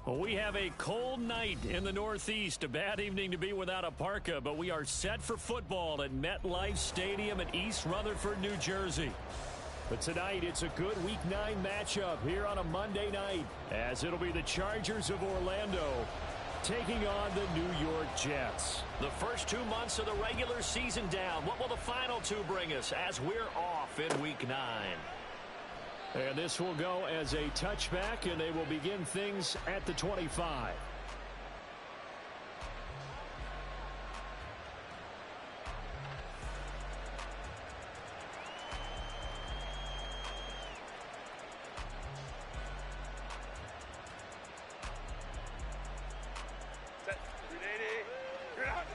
Well, we have a cold night in the Northeast. A bad evening to be without a parka, but we are set for football at MetLife Stadium in East Rutherford, New Jersey. But tonight, it's a good Week 9 matchup here on a Monday night, as it'll be the Chargers of Orlando taking on the New York Jets. The first 2 months of the regular season down. What will the final two bring us as we're off in Week 9? And this will go as a touchback, and they will begin things at the 25. Set. 380. You're out.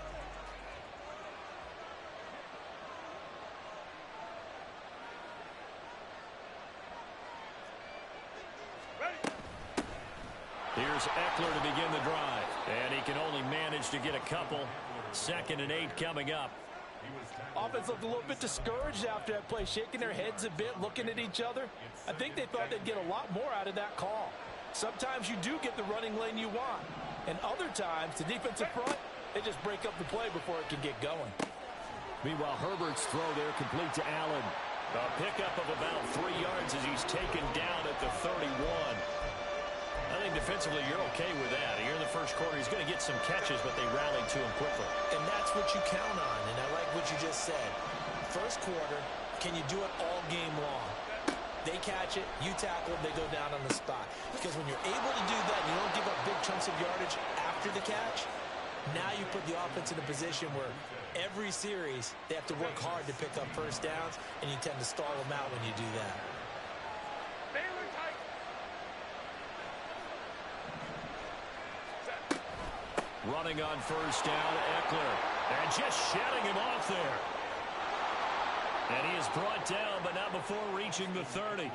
Here's Eckler to begin the drive. And he can only manage to get a couple. 2nd and 8 coming up. Offense looked a little bit discouraged after that play, shaking their heads a bit, looking at each other. I think they thought they'd get a lot more out of that call. Sometimes you do get the running lane you want. And other times, the defensive front, they just break up the play before it can get going. Meanwhile, Herbert's throw there complete to Allen. A pickup of about 3 yards as he's taken down at the 31. I think defensively you're okay with that. Here in the first quarter, he's going to get some catches, but they rallied to him quickly. And that's what you count on, and I like what you just said. First quarter, can you do it all game long? They catch it, you tackle them, they go down on the spot. Because when you're able to do that, and you don't give up big chunks of yardage after the catch, now you put the offense in a position where every series they have to work hard to pick up first downs, and you tend to stall them out when you do that. Running on first down, Eckler. And just shutting him off there. And he is brought down, but not before reaching the 30.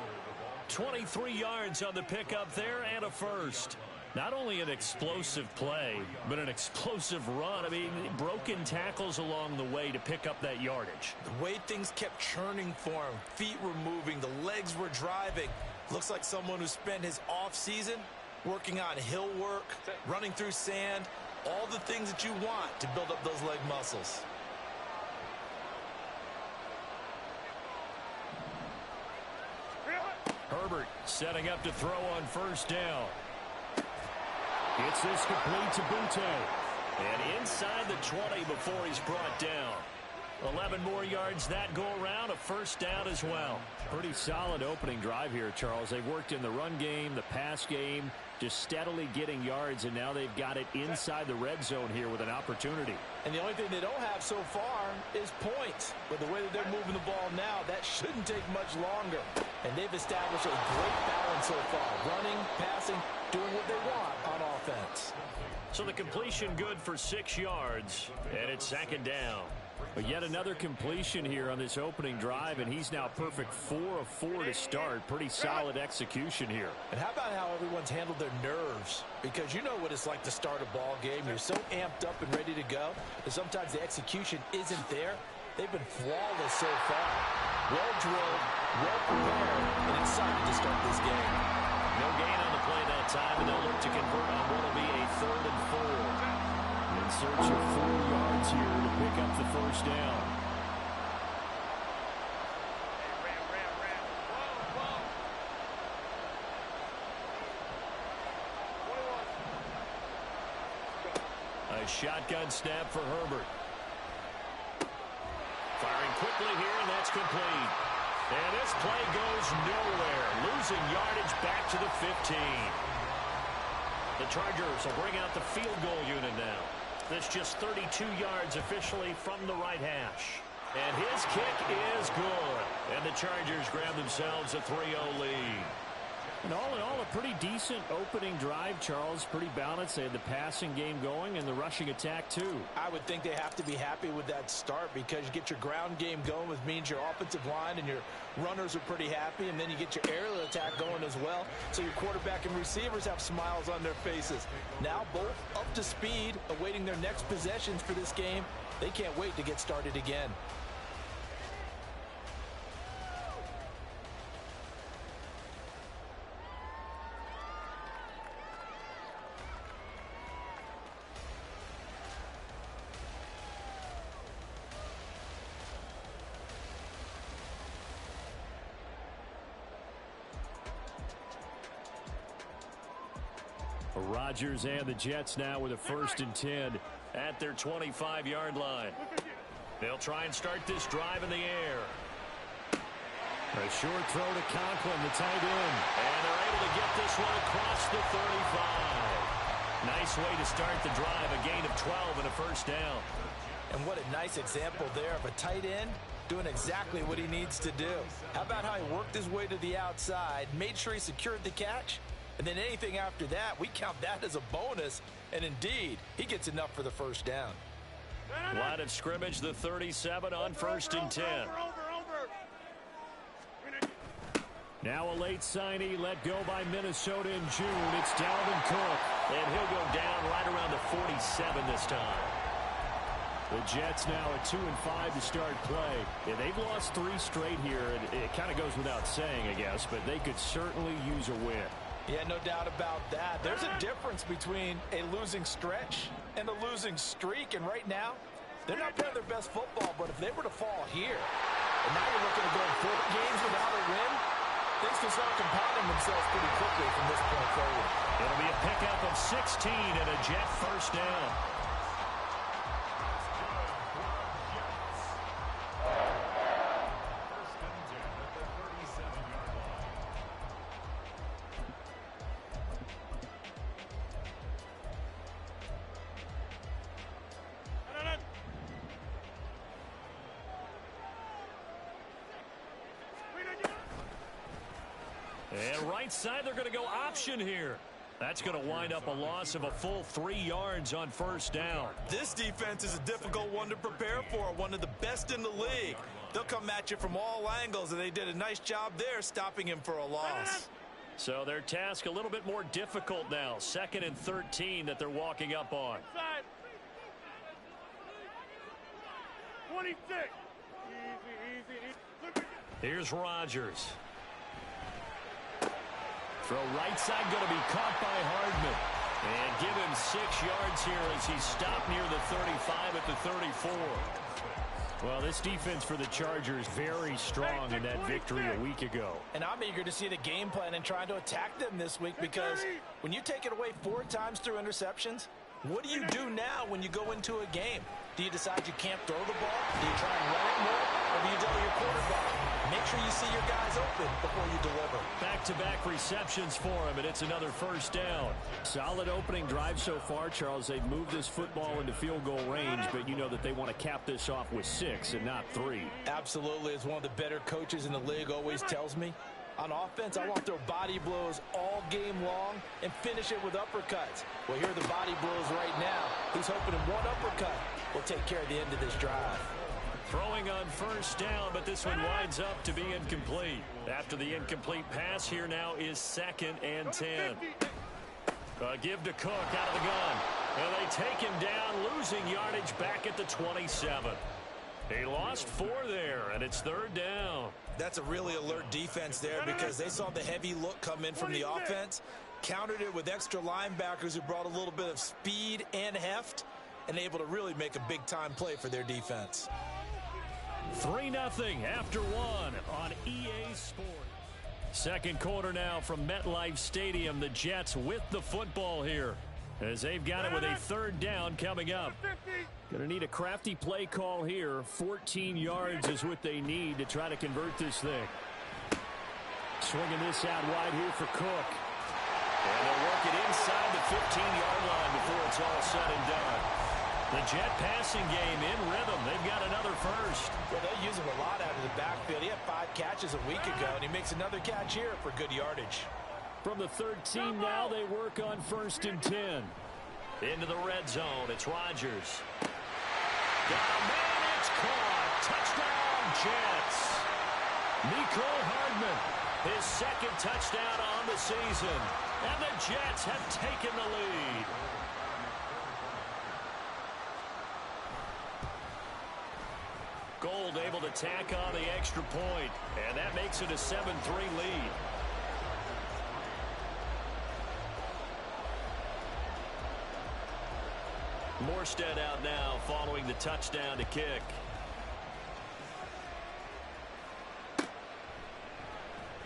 23 yards on the pickup there and a first. Not only an explosive play, but an explosive run. I mean, broken tackles along the way to pick up that yardage. The way things kept churning for him, feet were moving, the legs were driving. Looks like someone who spent his offseason working on hill work, running through sand, all the things that you want to build up those leg muscles. Herbert setting up to throw on first down. Gets this complete to Butte. And inside the 20 before he's brought down. 11 more yards that go around, a first down as well. Pretty solid opening drive here, Charles. They've worked in the run game, the pass game, just steadily getting yards, and now they've got it inside the red zone here with an opportunity. And the only thing they don't have so far is points. But the way that they're moving the ball now, that shouldn't take much longer. And they've established a great balance so far. Running, passing, doing what they want on offense. So the completion good for 6 yards, and it's 2nd down. But yet another completion here on this opening drive, and he's now perfect 4 of 4 to start. Pretty solid execution here. And how about how everyone's handled their nerves? Because you know what it's like to start a ball game. You're so amped up and ready to go, and sometimes the execution isn't there. They've been flawless so far. Well-drilled, well-prepared, and excited to start this game. No gain on the play that time, and they'll look to convert on what will be a 3rd and 4. In search of 4 yards here to pick up the first down. A shotgun snap for Herbert. Firing quickly here, and that's complete. And this play goes nowhere. Losing yardage back to the 15. The Chargers will bring out the field goal unit now. This just 32 yards officially from the right hash. And his kick is good. And the Chargers grab themselves a 3-0 lead. And all in all, a pretty decent opening drive, Charles. Pretty balanced. They had the passing game going and the rushing attack, too. I would think they have to be happy with that start because you get your ground game going, which means your offensive line and your runners are pretty happy, and then you get your aerial attack going as well. So your quarterback and receivers have smiles on their faces. Now both up to speed, awaiting their next possessions for this game. They can't wait to get started again. Rodgers and the Jets now with a 1st and 10 at their 25-yard line. They'll try and start this drive in the air. A short throw to Conklin, the tight end. And they're able to get this one across the 35. Nice way to start the drive, a gain of 12 and a 1st down. And what a nice example there of a tight end doing exactly what he needs to do. How about how he worked his way to the outside, made sure he secured the catch, and then anything after that, we count that as a bonus. And indeed, he gets enough for the 1st down. Line of scrimmage, the 37 on 1st and 10. Now a late signee let go by Minnesota in June. It's Dalvin Cook, and he'll go down right around the 47 this time. The Jets now at 2-5 to start play. Yeah, they've lost 3 straight here, and it kind of goes without saying, I guess, but they could certainly use a win. Yeah, no doubt about that. There's a difference between a losing stretch and a losing streak, and right now, they're not playing their best football, but if they were to fall here, and now you're looking at going 4 games without a win, things can start compounding themselves pretty quickly from this point forward. It'll be a pickup of 16 and a Jet 1st down. And right side, they're going to go option here. That's going to wind up a loss of a full 3 yards on 1st down. This defense is a difficult one to prepare for, one of the best in the league. They'll come at you from all angles, and they did a nice job there stopping him for a loss. So their task a little bit more difficult now. 2nd and 13 that they're walking up on. 26. Easy. Here's Rodgers. Throw right side going to be caught by Hardman. And give him 6 yards here as he stopped near the 35 at the 34. Well, this defense for the Chargers very strong in that victory a week ago. And I'm eager to see the game plan and trying to attack them this week, because when you take it away 4 times through interceptions, what do you do now when you go into a game? Do you decide you can't throw the ball? Do you try and run it more? Or do you tell your quarterback, make sure you see your guys open before you deliver? Back-to-back receptions for him, and it's another 1st down. Solid opening drive so far, Charles. They've moved this football into field goal range, but you know that they want to cap this off with 6 and not 3. Absolutely. As one of the better coaches in the league always tells me, on offense, I want to throw body blows all game long and finish it with uppercuts. Well, here are the body blows right now. He's hoping one uppercut will take care of the end of this drive. Throwing on 1st down, but this one winds up to be incomplete. After the incomplete pass, here now is 2nd and 10. Give to Cook out of the gun. And they take him down, losing yardage back at the 27. He lost 4 there, and it's 3rd down. That's a really alert defense there, because they saw the heavy look come in from the offense, countered it with extra linebackers who brought a little bit of speed and heft, and able to really make a big-time play for their defense. 3-0 after 1 on EA Sports. 2nd quarter now from MetLife Stadium. The Jets with the football here, as they've got it with a 3rd down coming up. Going to need a crafty play call here. 14 yards is what they need to try to convert this thing. Swinging this out wide here for Cook. And they'll work it inside the 15-yard line before it's all said and done. The Jet passing game in rhythm. They've got another 1st. Well, they use him a lot out of the backfield. He had 5 catches a week ago, and he makes another catch here for good yardage. From the 13 now, they work on 1st and 10. Into the red zone. It's Rodgers. Got a man. It's caught. Touchdown, Jets. Mecole Hardman, his 2nd touchdown on the season. And the Jets have taken the lead. Gold able to tack on the extra point, and that makes it a 7-3 lead. Morstead out now following the touchdown to kick.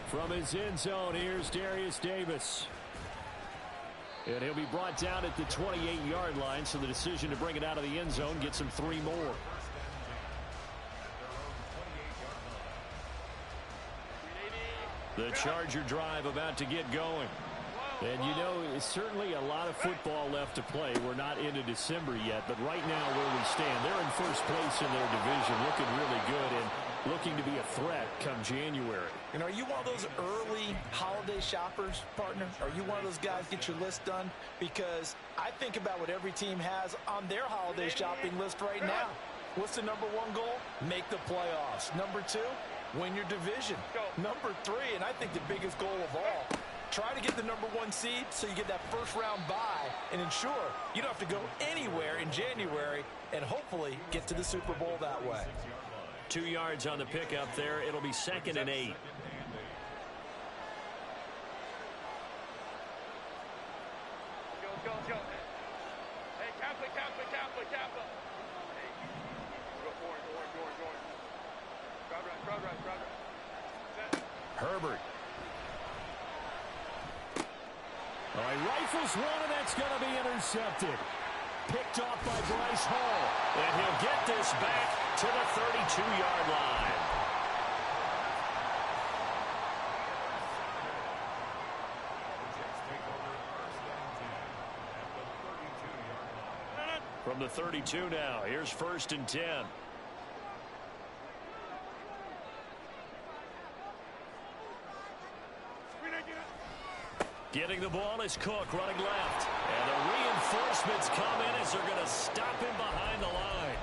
From his end zone, here's Darius Davis. And he'll be brought down at the 28-yard line, so the decision to bring it out of the end zone gets him 3 more. The Charger drive about to get going. And, you know, it's certainly a lot of football left to play. We're not into December yet, but right now where we stand, they're in first place in their division, looking really good and looking to be a threat come January. And are you one of those early holiday shoppers, partner? Are you one of those guys get your list done? Because I think about what every team has on their holiday shopping list right now. What's the number 1 goal? Make the playoffs. Number 2, win your division. Number 3, and I think the biggest goal of all, try to get the number 1 seed so you get that first-round bye and ensure you don't have to go anywhere in January and hopefully get to the Super Bowl that way. 2 yards on the pickup there. It'll be 2nd and 8. Go. Hey, Kappa. Hey, go forward. Crowd right. Herbert. All right, rifles one, and that's going to be intercepted. Picked off by Bryce Hall. And he'll get this back to the 32-yard line. From the 32 now, here's 1st and 10. Getting the ball is Cook running left. And the reinforcements come in as they're going to stop him behind the line.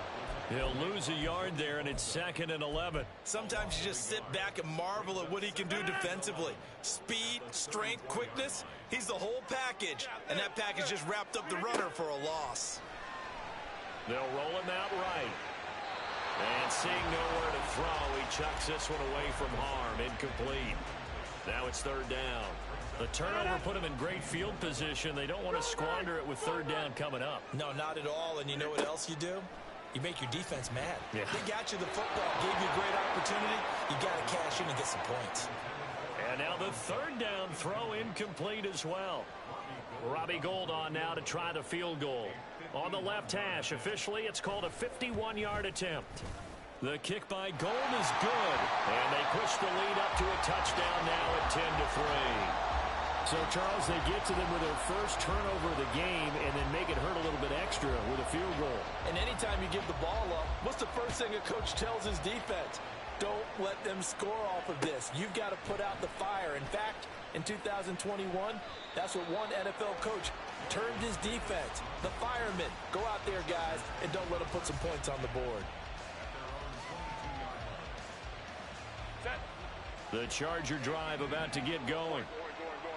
He'll lose a yard there, and it's 2nd and 11. Sometimes you just sit back and marvel at what he can do defensively. Speed, strength, quickness, he's the whole package. And that package just wrapped up the runner for a loss. They'll roll him out right. And seeing nowhere to throw, he chucks this one away from harm. Incomplete. Now it's 3rd down. The turnover put him in great field position. They don't want to squander it with 3rd down coming up. No, not at all. And you know what else you do? You make your defense mad. Yeah. They got you the football, gave you a great opportunity. You got to cash in and get some points. And now the 3rd down throw incomplete as well. Robbie Gould on now to try the field goal. On the left hash, officially it's called a 51-yard attempt. The kick by Gould is good. And they push the lead up to a touchdown now at 10-3. So, Charles, they get to them with their first turnover of the game and then make it hurt a little bit extra with a field goal. And anytime you give the ball up, what's the first thing a coach tells his defense? Don't let them score off of this. You've got to put out the fire. In fact, in 2021, that's what one NFL coach termed his defense. The firemen. Go out there, guys, and don't let them put some points on the board. The Charger drive about to get going.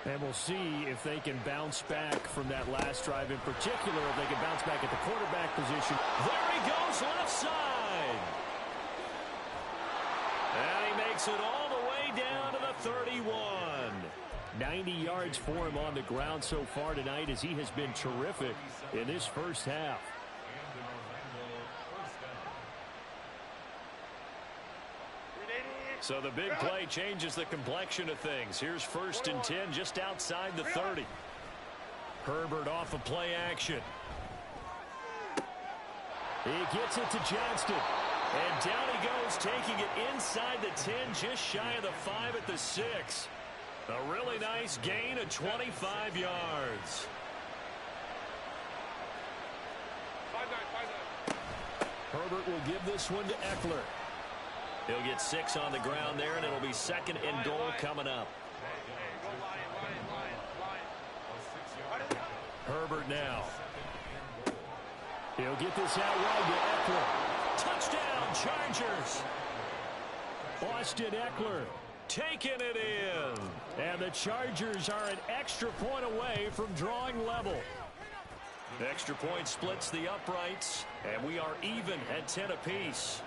And we'll see if they can bounce back from that last drive in particular, if they can bounce back at the quarterback position. There he goes, left side. And he makes it all the way down to the 31. 90 yards for him on the ground so far tonight as he has been terrific in this first half. So the big play changes the complexion of things. Here's 1st and 10 just outside the 30. Herbert off of play action. He gets it to Johnston. And down he goes, taking it inside the 10, just shy of the 5 at the 6. A really nice gain of 25 yards. Herbert will give this one to Eckler. He'll get 6 on the ground there, and it'll be 2nd and goal coming up. Herbert now. He'll get this out wide to Eckler. Touchdown, Chargers. Austin Eckler taking it in. And the Chargers are an extra point away from drawing level. Extra point splits the uprights, and we are even at 10 apiece.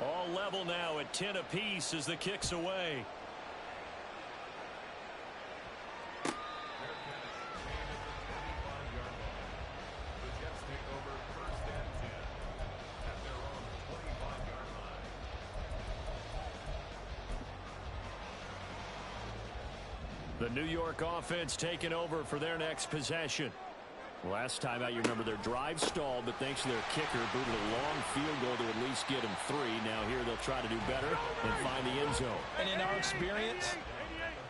All level now at 10 apiece as the kick's away. The New York offense taking over for their next possession. Last time out, you remember their drive stalled, but thanks to their kicker, booted a long field goal to at least get them 3. Now here they'll try to do better and find the end zone. And in our experience,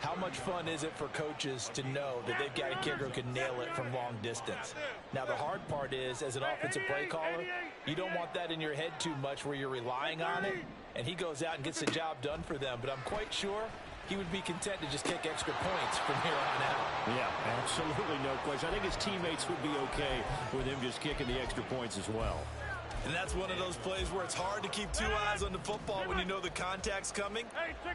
how much fun is it for coaches to know that they've got a kicker who can nail it from long distance? Now, the hard part is, as an offensive play caller, you don't want that in your head too much where you're relying on it, and he goes out and gets the job done for them. But I'm quite sure he would be content to just kick extra points from here on out. Yeah, absolutely no question. I think his teammates would be okay with him just kicking the extra points as well. And that's one of those plays where it's hard to keep 2 eyes on the football when you know the contact's coming,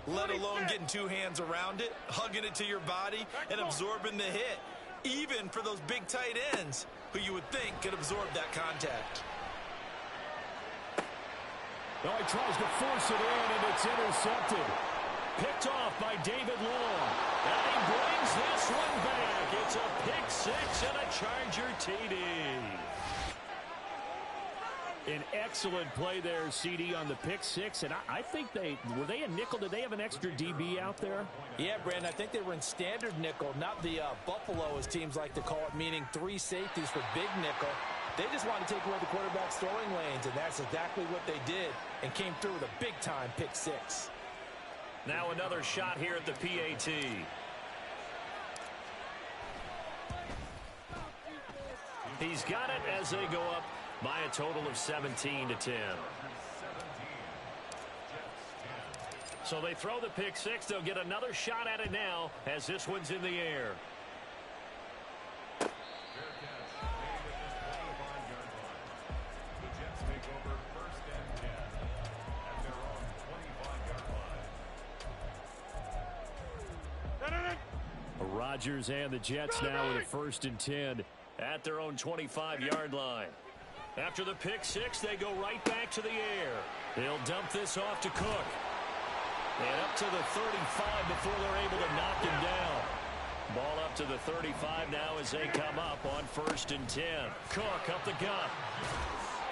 let alone getting 2 hands around it, hugging it to your body, and absorbing the hit, even for those big tight ends who you would think could absorb that contact. Oh, he tries to force it in, and it's intercepted. Picked off by David Long. And he brings this one back. It's a pick 6 and a Charger TD. An excellent play there, CD, on the pick 6. And I think were they a nickel? Did they have an extra DB out there? Yeah, Brandon, I think they were in standard nickel, not the Buffalo, as teams like to call it, meaning 3 safeties for big nickel. They just wanted to take away the quarterback's throwing lanes, and that's exactly what they did, and came through with a big-time pick 6. Now another shot here at the PAT. He's got it as they go up by a total of 17-10. So they throw the pick 6. They'll get another shot at it now as this one's in the air. Rodgers and the Jets now with a 1st and 10 at their own 25-yard line. After the pick 6, they go right back to the air. They'll dump this off to Cook. And up to the 35 before they're able to knock him down. Ball up to the 35 now as they come up on 1st and 10. Cook up the gut.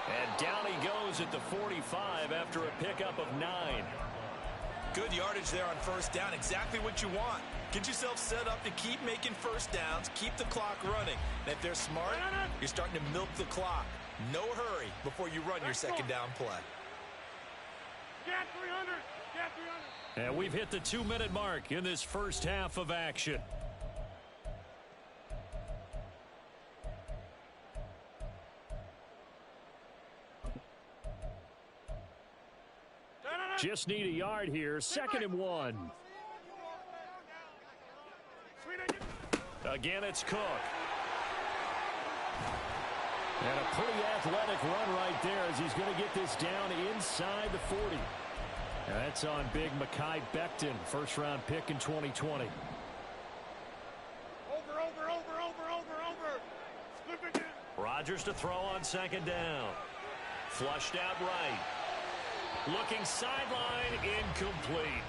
And down he goes at the 45 after a pickup of 9. Good yardage there on 1st down. Exactly what you want. Get yourself set up to keep making 1st downs, keep the clock running. And if they're smart, you're starting to milk the clock. No hurry before you run your 2nd down play. Get 300. Get 300. And we've hit the 2-minute mark in this first half of action. Just need a yard here. 2nd and 1. Again, it's Cook. And a pretty athletic run right there as he's going to get this down inside the 40. And that's on big Mekhi Becton, 1st-round pick in 2020. Rodgers to throw on 2nd down. Flushed out right. Looking sideline, incomplete.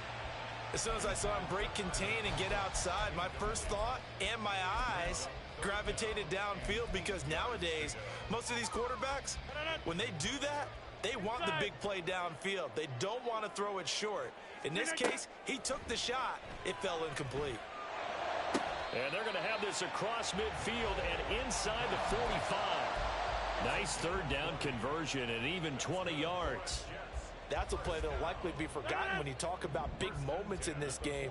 As soon as I saw him break contain and get outside, my first thought and my eyes gravitated downfield, because nowadays, most of these quarterbacks, when they do that, they want the big play downfield. They don't want to throw it short. In this case, he took the shot. It fell incomplete. And they're going to have this across midfield and inside the 45. Nice 3rd down conversion and even 20 yards. That's a play that will likely be forgotten when you talk about big moments in this game.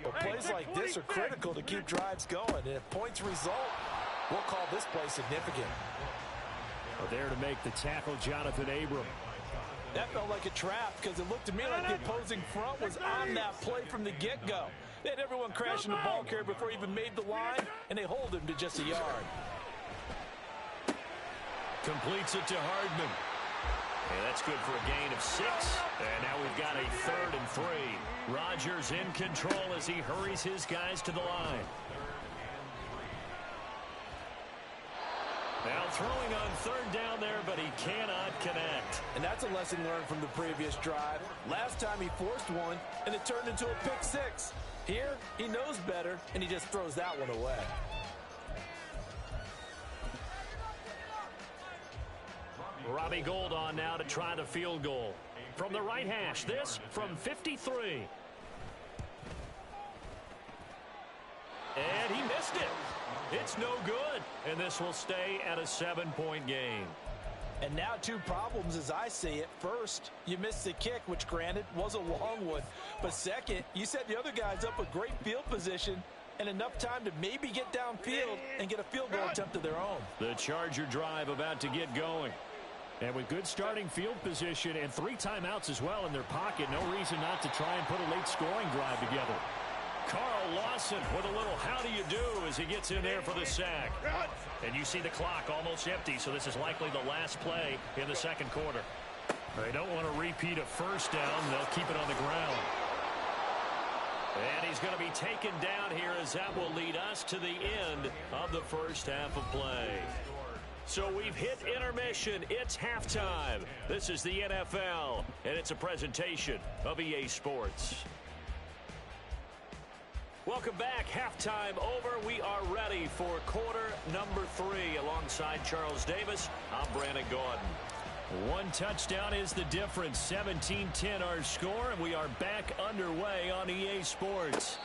But plays like this are critical to keep drives going. And if points result, we'll call this play significant. There to make the tackle, Jonathan Abram. That felt like a trap, because it looked to me like the opposing front was on that play from the get-go. They had everyone crashing the ball carrier before he even made the line, and they hold him to just a yard. Completes it to Hardman. And that's good for a gain of 6. And now we've got a 3rd and 3. Rodgers in control as he hurries his guys to the line. Now throwing on 3rd down there, but he cannot connect. And that's a lesson learned from the previous drive. Last time he forced one, and it turned into a pick 6. Here, he knows better, and he just throws that one away. Robbie Gould on now to try the field goal. From the right hash, this from 53. That's no good. And this will stay at a 7-point game. And now 2 problems as I see it. First, you missed the kick, which granted was a long one. But second, you set the other guys up with great field position and enough time to maybe get downfield and get a field goal attempt of their own. The Charger drive about to get going. And with good starting field position and 3 timeouts as well in their pocket, no reason not to try and put a late scoring drive together. Carl Lawson with a little how do you do as he gets in there for the sack. And you see the clock almost empty, so this is likely the last play in the second quarter. They don't want to repeat a first down. They'll keep it on the ground. And he's going to be taken down here as that will lead us to the end of the first half of play. So we've hit intermission. It's halftime. This is the NFL, and it's a presentation of EA Sports. Welcome back. Halftime over. We are ready for quarter number 3. Alongside Charles Davis, I'm Brandon Gaudin. 1 touchdown is the difference. 17-10 our score, and we are back underway on EA Sports.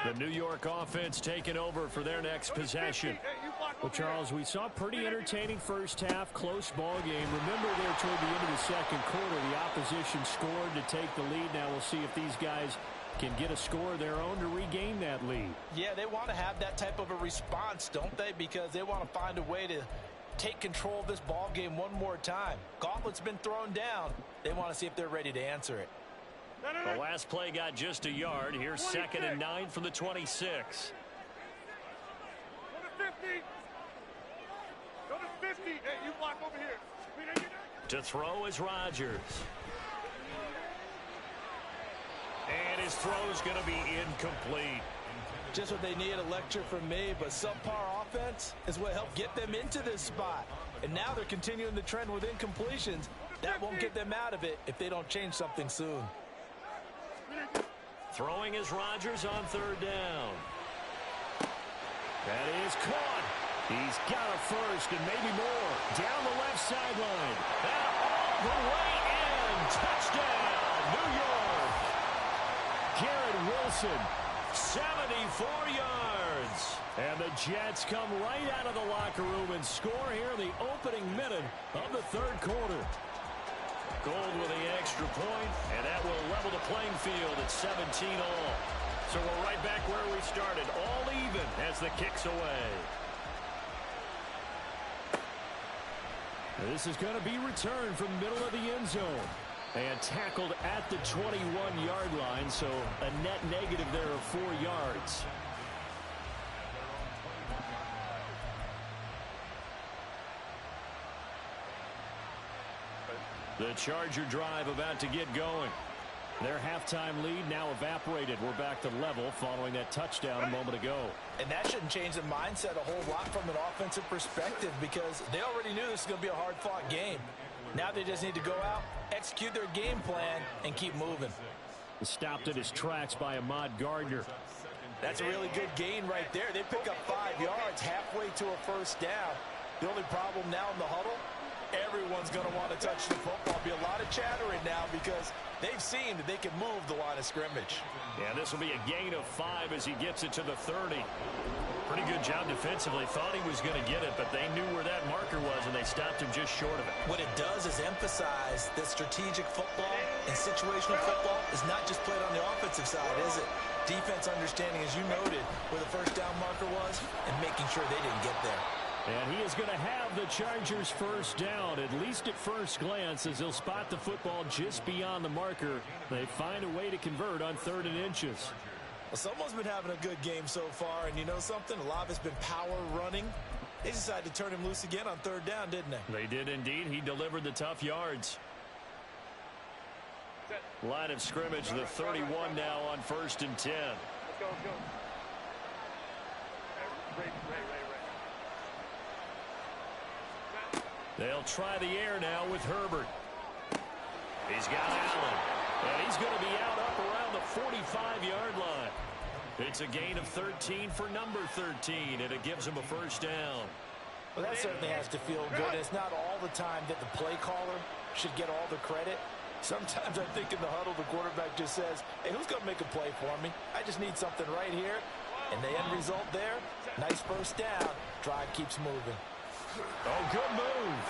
The New York offense taking over for their next possession. Well, Charles, we saw a pretty entertaining first half, close ball game. Remember there toward the end of the second quarter, the opposition scored to take the lead. Now we'll see if these guys can get a score of their own to regain that lead. Yeah, they want to have that type of a response, don't they? Because they want to find a way to take control of this ball game one more time. Gauntlet's been thrown down. They want to see if they're ready to answer it. The last play got just a yard. Here's 2nd and 9 from the 26. Go to 50. Go to 50. Hey, you block over here. To throw is Rodgers. And his throw is going to be incomplete. Just what they need, a lecture from me, but subpar offense is what helped get them into this spot. And now they're continuing the trend with incompletions. That won't get them out of it if they don't change something soon. Throwing is Rodgers on 3rd down. That is caught. He's got a first and maybe more. Down the left sideline. And all the way in. Touchdown, New York. Garrett Wilson, 74 yards. And the Jets come right out of the locker room and score here in the opening minute of the 3rd quarter. Gold with the extra point, and that will level the playing field at 17 all. So we're right back where we started, all even as the kick's away. This is going to be returned from the middle of the end zone. And tackled at the 21-yard line, so a net negative there of 4 yards. The Charger drive about to get going. Their halftime lead now evaporated. We're back to level following that touchdown a moment ago. And that shouldn't change the mindset a whole lot from an offensive perspective because they already knew this was going to be a hard-fought game. Now they just need to go out, execute their game plan, and keep moving. Stopped at his tracks by Ahmad Gardner. That's a really good gain right there. They pick up 5 yards halfway to a first down. The only problem now in the huddle, everyone's going to want to touch the football. Be a lot of chattering now because they've seen that they can move the line of scrimmage. Yeah, this will be a gain of 5 as he gets it to the 30. Pretty good job defensively. Thought he was going to get it, but they knew where that marker was, and they stopped him just short of it. What it does is emphasize that strategic football and situational football is not just played on the offensive side, is it? Defense understanding, as you noted, where the first down marker was and making sure they didn't get there. And he is going to have the Chargers first down, at least at first glance, as they'll spot the football just beyond the marker. They find a way to convert on 3rd and inches. Well, someone's been having a good game so far, and you know something? A lot of it's been power running. They decided to turn him loose again on 3rd down, didn't they? They did indeed. He delivered the tough yards. Line of scrimmage, the 31 now on 1st and 10. Let's go, let's go. Ray. They'll try the air now with Herbert. He's got Allen. And he's going to be out up around the 45-yard line. It's a gain of 13 for number 13, and it gives him a first down. Well, that certainly has to feel good. It's not all the time that the play caller should get all the credit. Sometimes I think in the huddle, the quarterback just says, hey, who's going to make a play for me? I just need something right here. And the end result there, nice first down. Drive keeps moving. Oh, good move.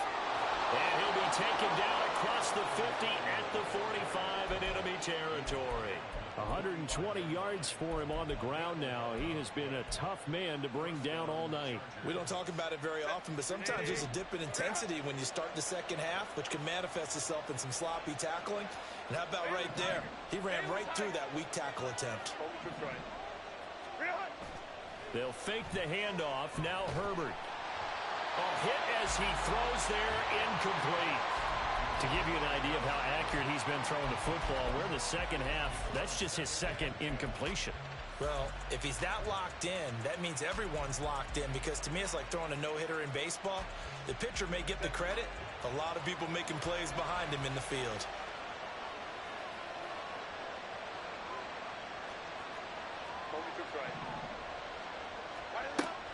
And he'll be taken down across the 50 at the 45 in enemy territory. 120 yards for him on the ground now. He has been a tough man to bring down all night. We don't talk about it very often, but sometimes there's a dip in intensity when you start the second half, which can manifest itself in some sloppy tackling. And how about right there? He ran right through that weak tackle attempt. They'll fake the handoff. Now Herbert. A hit as he throws there, incomplete. To give you an idea of how accurate he's been throwing the football, we're in the second half. That's just his second incompletion. Well, if he's that locked in, that means everyone's locked in, because to me it's like throwing a no-hitter in baseball. The pitcher may get the credit. A lot of people making plays behind him in the field.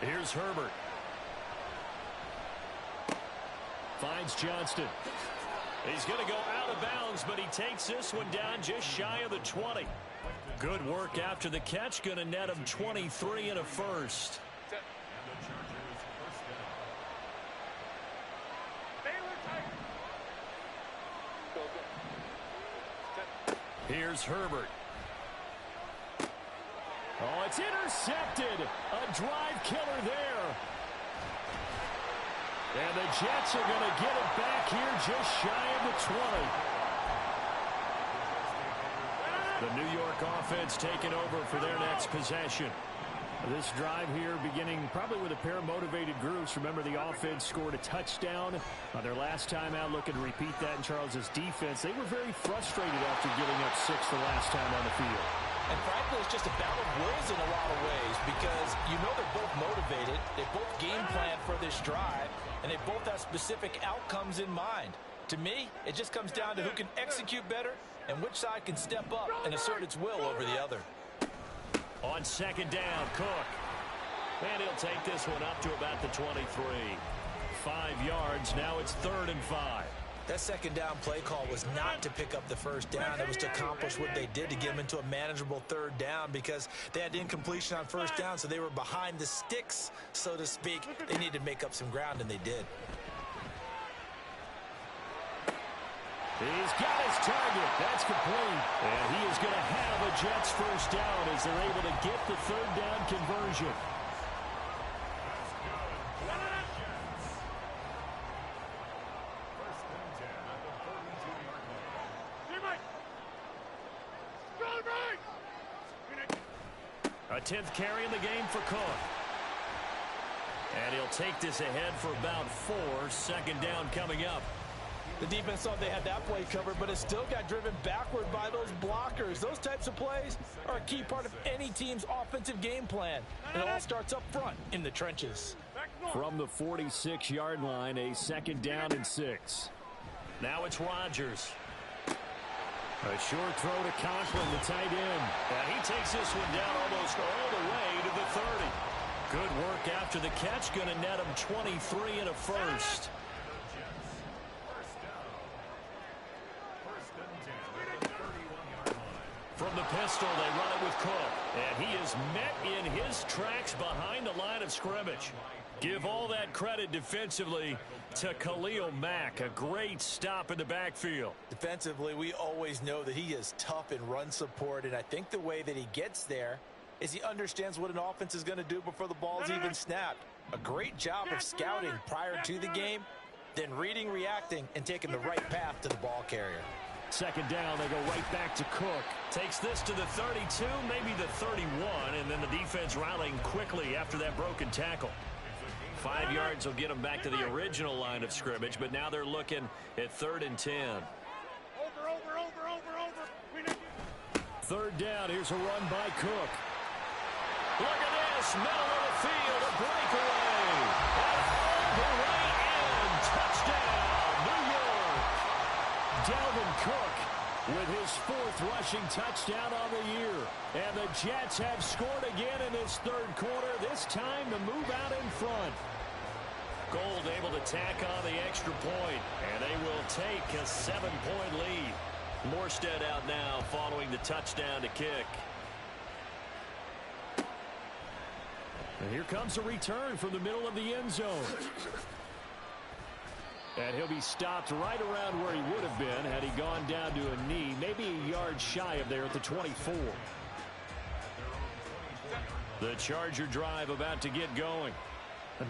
Here's Herbert. Finds Johnston. He's going to go out of bounds, but he takes this one down just shy of the 20. Good work after the catch. Going to net him 23 and a first. Here's Herbert. Oh, it's intercepted. A drive killer there. And the Jets are going to get it back here just shy of the 20. The New York offense taking over for their next possession. This drive here beginning probably with a pair of motivated groups. Remember, the offense scored a touchdown on their last time out, looking to repeat that in Charles's defense. They were very frustrated after giving up 6 the last time on the field. And frankly, it's just a battle of wills in a lot of ways, because you know they're both motivated, they both game plan for this drive, and they both have specific outcomes in mind. To me, it just comes down to who can execute better and which side can step up and assert its will over the other. On second down, Cook. And he'll take this one up to about the 23. 5 yards, now it's 3rd and 5. That second down play call was not to pick up the first down. It was to accomplish what they did, to get them into a manageable 3rd down, because they had incompletion on first down, so they were behind the sticks, so to speak. They needed to make up some ground, and they did. He's got his target. That's complete. And he is going to have a Jets first down as they're able to get the 3rd down conversion. A 10th carry in the game for Cook. And he'll take this ahead for about 4. 2nd down coming up. The defense thought they had that play covered, but it still got driven backward by those blockers. Those types of plays are a key part of any team's offensive game plan. And it all starts up front in the trenches. From the 46-yard line, a 2nd down and 6. Now it's Rodgers. A short throw to Conklin, the tight end. And he takes this one down almost all the way to the 30. Good work after the catch. Going to net him 23 and a first. From the pistol, they run it with Cook. And he is met in his tracks behind the line of scrimmage. Give all that credit defensively to Khalil Mack. A great stop in the backfield. Defensively, we always know that he is tough in run support, and I think the way that he gets there is he understands what an offense is going to do before the ball's even snapped. A great job of scouting prior to the game, then reading, reacting, and taking the right path to the ball carrier. 2nd down, they go right back to Cook. Takes this to the 32, maybe the 31, and then the defense rallying quickly after that broken tackle. 5 yards will get them back to the original line of scrimmage, but now they're looking at 3rd and 10. Over. 3rd down, here's a run by Cook. Look at this, middle of the field, a breakaway. And all the way in, touchdown, New York. Dalvin Cook with his 4th rushing touchdown on the year. And the Jets have scored again in this 3rd quarter, this time to move out in front. Gold able to tack on the extra point, and they will take a 7-point lead. Morstead out now following the touchdown to kick. And here comes a return from the middle of the end zone. And he'll be stopped right around where he would have been had he gone down to a knee, maybe a yard shy of there at the 24. The Charger drive about to get going.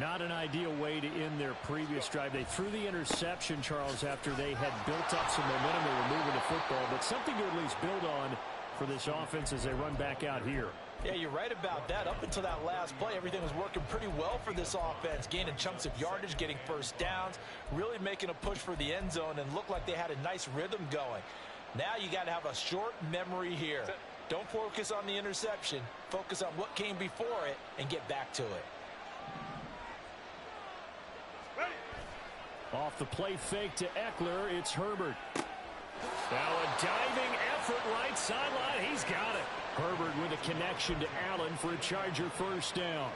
Not an ideal way to end their previous drive. They threw the interception, Charles, after they had built up some momentum. They were moving the football, but something to at least build on for this offense as they run back out here. Yeah, you're right about that. Up until that last play, everything was working pretty well for this offense, gaining chunks of yardage, getting first downs, really making a push for the end zone, and looked like they had a nice rhythm going. Now you got to have a short memory here. Don't focus on the interception. Focus on what came before it and get back to it. Off the play fake to Eckler, it's Herbert. Now a diving effort right sideline. He's got it. Herbert with a connection to Allen for a Charger first down.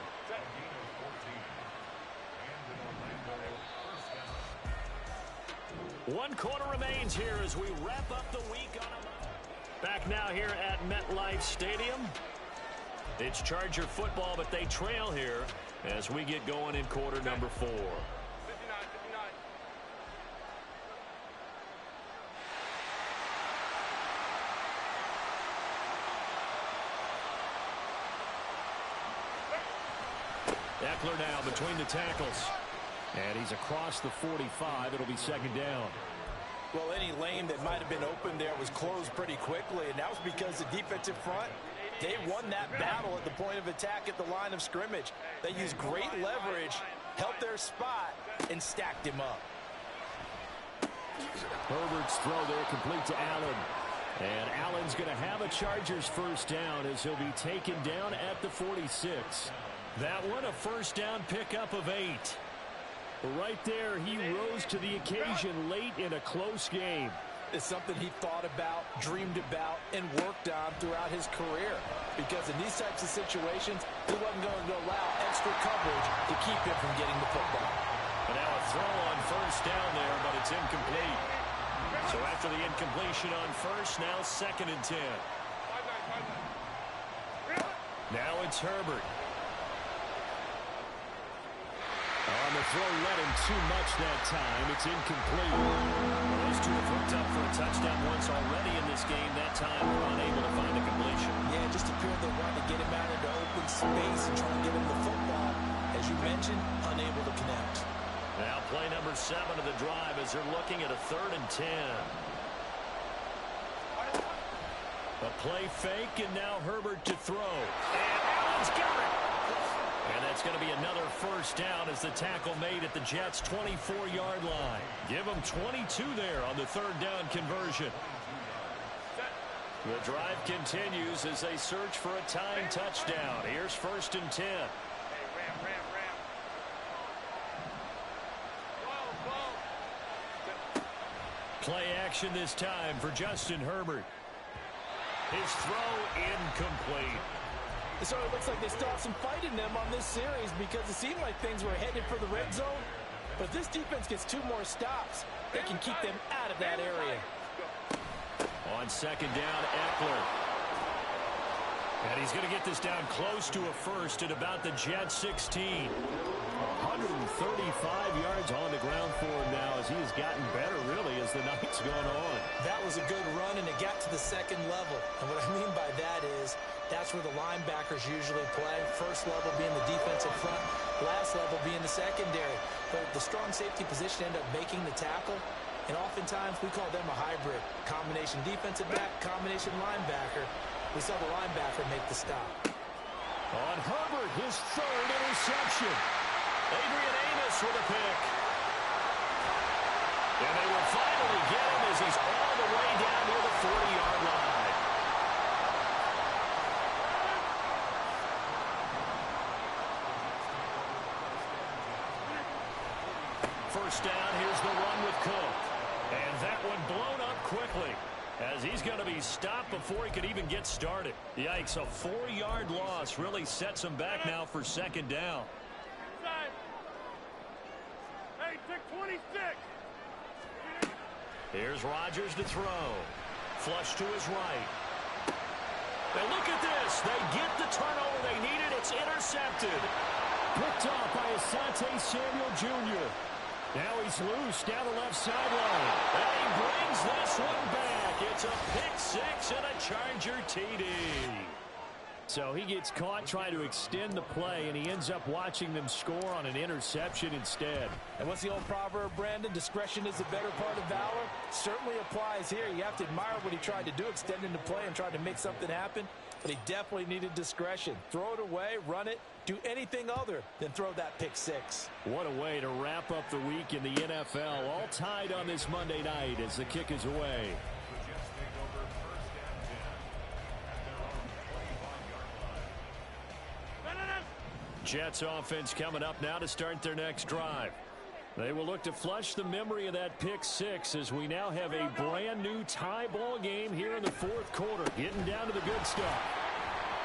One quarter remains here as we wrap up the week on a... Back now here at MetLife Stadium. It's Charger football, but they trail here as we get going in quarter number 4. Eckler now between the tackles. And he's across the 45. It'll be second down. Well, any lane that might have been open there was closed pretty quickly, and that was because the defensive front, they won that battle at the point of attack at the line of scrimmage. They used great leverage, helped their spot, and stacked him up. Herbert's throw there complete to Allen. And Allen's going to have a Chargers first down as he'll be taken down at the 46. That one a first down pickup of 8. Right there, he rose to the occasion late in a close game. It's something he thought about, dreamed about, and worked on throughout his career. Because in these types of situations, he wasn't going to allow extra coverage to keep him from getting the football. And now a throw on first down there, but it's incomplete. So after the incompletion on first, now second and 10. Now it's Herbert. On the throw, led him too much that time. It's incomplete. Those two have hooked up for a touchdown once already in this game. That time, we're unable to find a completion. Yeah, just appeared the run to get him out into open space and try to get him the football. As you mentioned, unable to connect. Now play number 7 of the drive as they're looking at a 3rd and 10. A play fake, and now Herbert to throw. And Allen's got it. And that's going to be another first down as the tackle made at the Jets' 24-yard line. Give them 22 there on the 3rd down conversion. The drive continues as they search for a tying touchdown. Here's 1st and 10. Play action this time for Justin Herbert. His throw incomplete. So it looks like they still have some fight in them on this series because it seemed like things were headed for the red zone. But if this defense gets 2 more stops, they can keep them out of that area. On second down, Eckler. And he's going to get this down close to a first at about the Jets 16. 135 yards on the ground for him now as he has gotten better, really, as the night's gone on. That was a good run, and it got to the second level. And what I mean by that is that's where the linebackers usually play. First level being the defensive front, last level being the secondary. But the strong safety position ended up making the tackle, and oftentimes we call them a hybrid. Combination defensive back, combination linebacker. We saw the linebacker make the stop. On Herbert, his 3rd interception. Adrian Amos with a pick. And they will finally get him as he's all the way down near the 40-yard line. First down, here's the run with Cook. And that one blown up quickly as he's going to be stopped before he could even get started. Yikes, a 4-yard loss really sets him back now for second down. Here's Rodgers to throw. Flush to his right. And look at this. They get the turnover they needed. It's intercepted. Picked off by Asante Samuel Jr. Now he's loose down the left sideline. And he brings this one back. It's a pick six and a Charger TD. So he gets caught trying to extend the play, and he ends up watching them score on an interception instead. And what's the old proverb, Brandon? Discretion is the better part of valor. Certainly applies here. You have to admire what he tried to do, extending the play and trying to make something happen. But he definitely needed discretion. Throw it away, run it, do anything other than throw that pick six. What a way to wrap up the week in the NFL. All tied on this Monday night as the kick is away. Jets offense coming up now to start their next drive. They will look to flush the memory of that pick six as we now have a brand new tie ball game here in the fourth quarter. Getting down to the good stuff.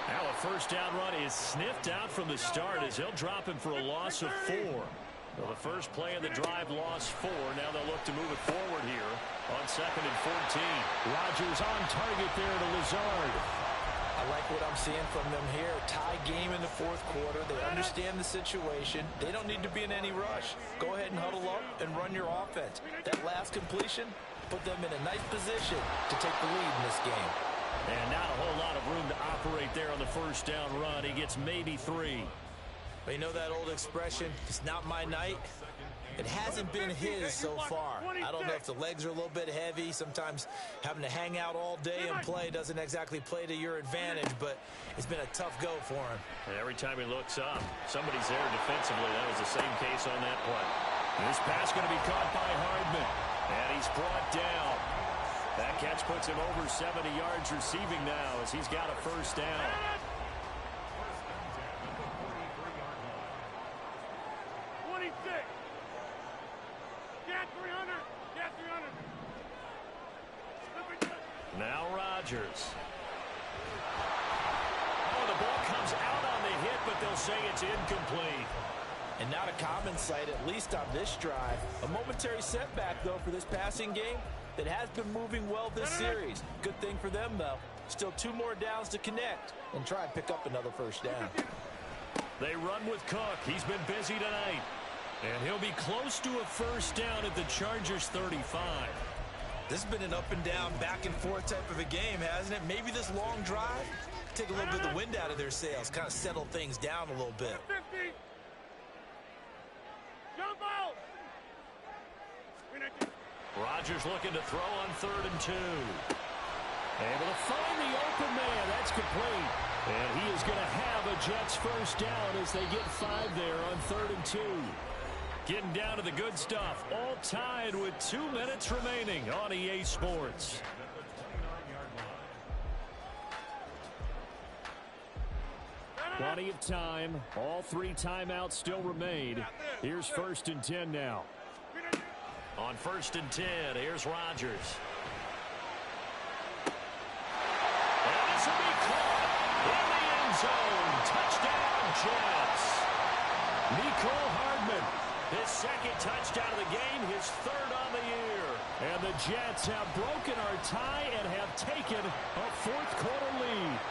Now a first down run is sniffed out from the start as they'll drop him for a loss of 4. Well, the first play of the drive lost 4. Now they'll look to move it forward here on 2nd and 14. Rodgers on target there to Lazard. I like what I'm seeing from them here. Tie game in the fourth quarter. They understand the situation. They don't need to be in any rush. Go ahead and huddle up and run your offense. That last completion put them in a nice position to take the lead in this game. And not a whole lot of room to operate there on the first down run. He gets maybe 3. But you know that old expression, it's not my night? It hasn't been his so far. I don't know if the legs are a little bit heavy. Sometimes having to hang out all day and play doesn't exactly play to your advantage, but it's been a tough go for him. And every time he looks up, somebody's there defensively. That was the same case on that play. This pass going to be caught by Hardman, and he's brought down. That catch puts him over 70 yards receiving now as he's got a first down. Now Rodgers. Oh, the ball comes out on the hit, but they'll say it's incomplete. And not a common sight, at least on this drive. A momentary setback, though, for this passing game that has been moving well this series. Good thing for them, though. Still 2 more downs to connect and try and pick up another first down. They run with Cook. He's been busy tonight. And he'll be close to a first down at the Chargers 35. This has been an up and down, back and forth type of a game, hasn't it? Maybe this long drive, take a little bit of the wind out of their sails, kind of settle things down a little bit. Rodgers looking to throw on 3rd and 2. Able to find the open man. That's complete. And he is going to have a Jets first down as they get 5 there on 3rd and 2. Getting down to the good stuff. All tied with 2 minutes remaining on EA Sports. Plenty of time. All 3 timeouts still remain. Here's 1st and 10 now. On 1st and 10, here's Rodgers. And this will be caught in the end zone. Touchdown, Jets. Mecole Hardman, his 2nd touchdown of the game, his 3rd on the year. And the Jets have broken our tie and have taken a fourth quarter lead.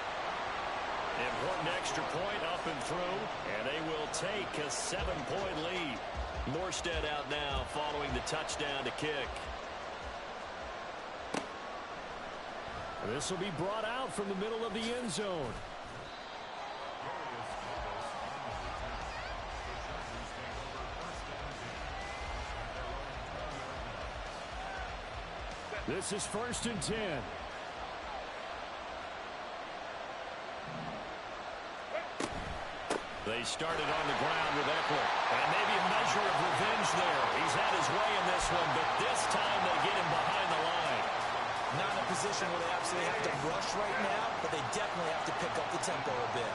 Important extra point up and through, and they will take a 7-point lead. Morstead out now following the touchdown to kick. This will be brought out from the middle of the end zone. This is 1st and 10. They started on the ground with Eckler. And maybe a measure of revenge there. He's had his way in this one, but this time they get him behind the line. Not in a position where they absolutely have to rush right now, but they definitely have to pick up the tempo a bit.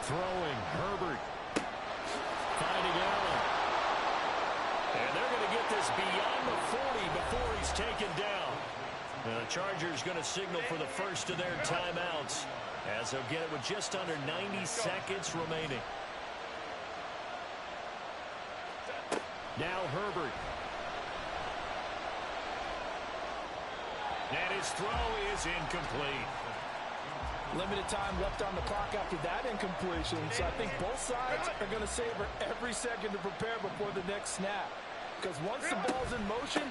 Throwing, Herbert. Finding Allen. And they're going to get this beyond the 40 before he's taken down. And the Chargers going to signal for the first of their timeouts, as they'll get it with just under 90 seconds remaining. Now Herbert. And his throw is incomplete. Limited time left on the clock after that incompletion, so I think both sides are going to savor every second to prepare before the next snap. Because once the ball's in motion,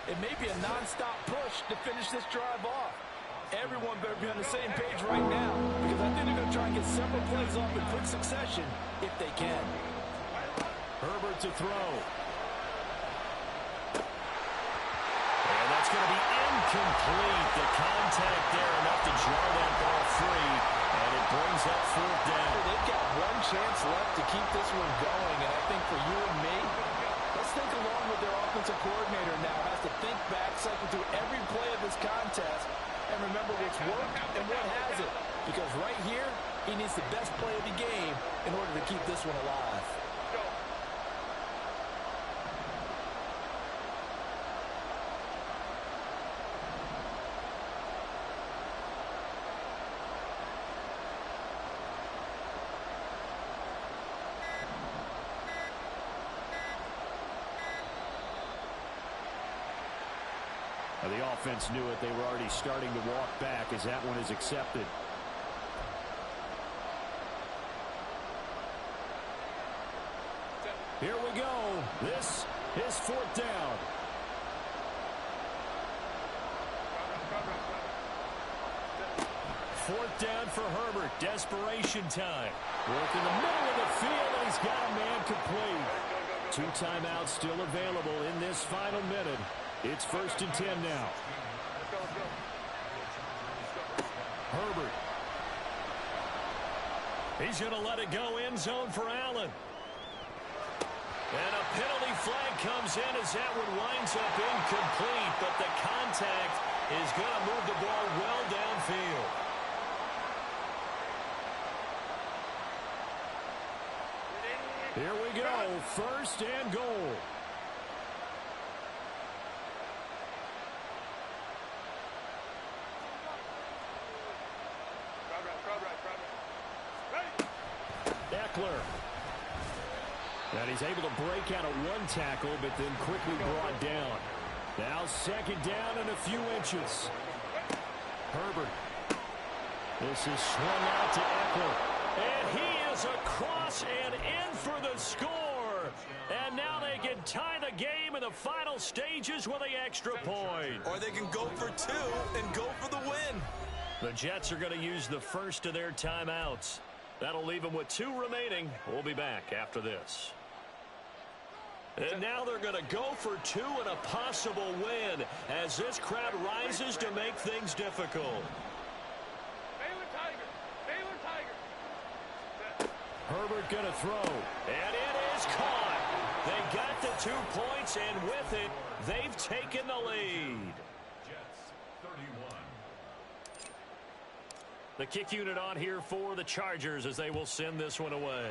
it may be a non-stop push to finish this drive off. Everyone better be on the same page right now, because I think they're going to try and get several plays off in quick succession if they can. Herbert to throw. And that's going to be incomplete. The contact there enough to jar that ball free, and it brings up fourth down. They've got one chance left to keep this one going, and I think for you and me, let's think along with their offensive coordinator now. Has to think back, cycle through every play of this contest, and remember what's worked and what hasn't. Because right here, he needs the best play of the game in order to keep this one alive. The offense knew it. They were already starting to walk back as that one is accepted. Here we go. This is fourth down. Fourth down for Herbert. Desperation time. Work in the middle of the field, and he's got a man complete. 2 timeouts still available in this final minute. It's 1st and 10 now. Herbert. He's going to let it go end zone for Allen. And a penalty flag comes in as that one winds up incomplete, but the contact is going to move the ball well downfield. Here we go, 1st and goal. Eckler. And he's able to break out of one tackle, but then quickly brought down. Now 2nd down and a few inches. Herbert. This is swung out to Eckler. And he is across and in for the score. And now they can tie the game in the final stages with the extra point. Or they can go for 2 and go for the win. The Jets are going to use the first of their timeouts. That'll leave them with 2 remaining. We'll be back after this. And now they're going to go for 2 and a possible win as this crowd rises to make things difficult. Herbert going to throw, and it is caught. They got the 2 points, and with it, they've taken the lead. The kick unit on here for the Chargers as they will send this one away.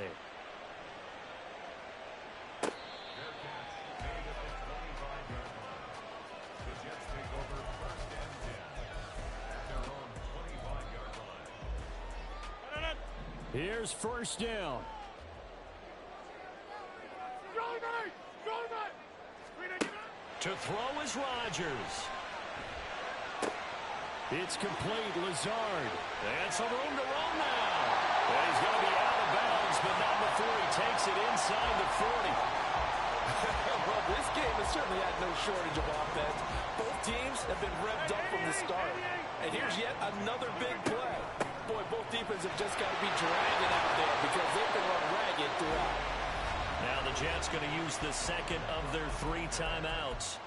Here's 1st down. To throw is Rodgers. It's complete. Lazard. And some room to run now. And he's going to be out of bounds, but not before he takes it inside the 40. Well, this game has certainly had no shortage of offense. Both teams have been revved up from the start. And here's yet another big play. Boy, both defenses have just got to be dragging out there because they've been run ragged throughout. Now the Jets going to use the 2nd of their 3 timeouts.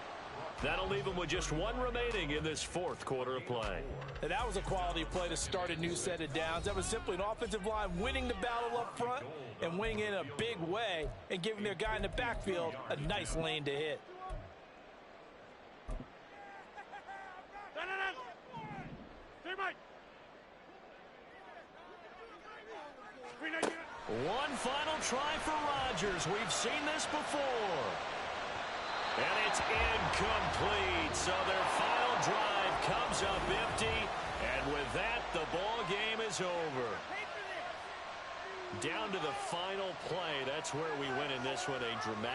That'll leave them with just 1 remaining in this 4th quarter of play. And that was a quality play to start a new set of downs. That was simply an offensive line winning the battle up front and winning it in a big way and giving their guy in the backfield a nice lane to hit. One final try for Rodgers. We've seen this before. And it's incomplete. So their final drive comes up empty. And with that, the ball game is over. Down to the final play. That's where we win in this one. A dramatic